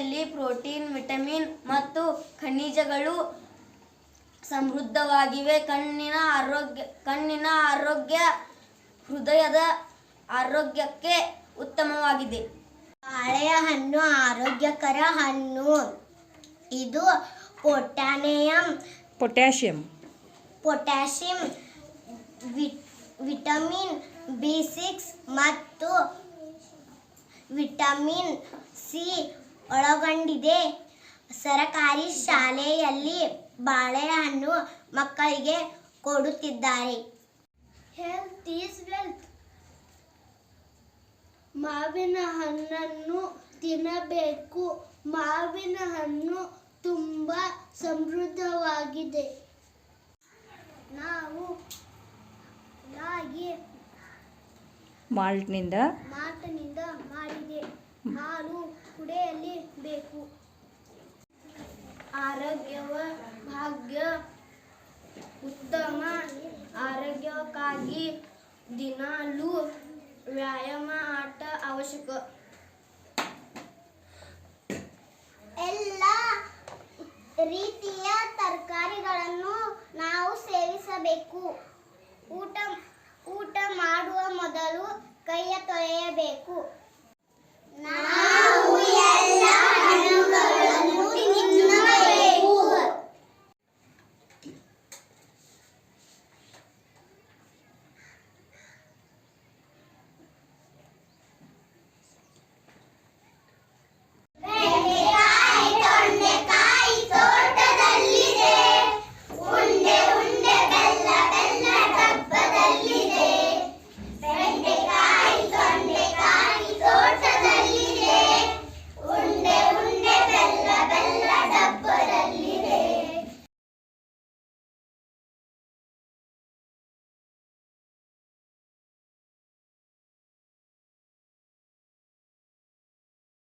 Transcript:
ಬಾಳೆಯಲ್ಲಿ protein, vitamin ಮತ್ತು ಖನಿಜಗಳು ಸಮೃದ್ಧವಾಗಿವೆ. ಕಣ್ಣಿನ ಆರೋಗ್ಯ, ಹೃದಯದ ಆರೋಗ್ಯಕ್ಕೆ ಉತ್ತಮವಾಗಿದೆ. ಬಾಳೆಹಣ್ಣು ಆರೋಗ್ಯಕರ ಹಣ್ಣು. ಇದು ಪೊಟ್ಯಾಷಿಯಂ, ವಿಟಮಿನ್ B6 ಮತ್ತು ವಿಟಮಿನ್ ಸಿ ಒಳಗೊಂಡಿದೆ. ಸರಕಾರಿ ಶಾಲೆಯಲ್ಲಿ ಬಾಳೆಹಣ್ಣು ಮಕ್ಕಳಿಗೆ ಕೊಡುತ್ತಿದ್ದಾರೆ. Health is wealth. ಮಾವಿನ ಹಣ್ಣನ್ನು ತಿನ್ನಬೇಕು. ಮಾವಿನ ಹಣ್ಣು ತುಂಬಾ ಸಮೃದ್ಧವಾಗಿದೆ. ನಾವು ರಾಗಿ ಮಾಲ್ಟ್ನಿಂದ ಮಾಡಿದೆ ಹಾಲು ಕುಡಿಯಲೇಬೇಕು. ಆರೋಗ್ಯವ ಭಾಗ್ಯ. ಉತ್ತಮ ಆರೋಗ್ಯಕ್ಕಾಗಿ ದಿನಾಲೂ ವ್ಯಾಯಾಮ, ಆಟ ಅವಶ್ಯಕ. ಎಲ್ಲ ರೀತಿಯ ತರಕಾರಿಗಳನ್ನು ನಾವು ಸೇವಿಸಬೇಕು. ಊಟ ಮಾಡುವ ಮೊದಲು ಕೈ ತೊಳೆಯಬೇಕು.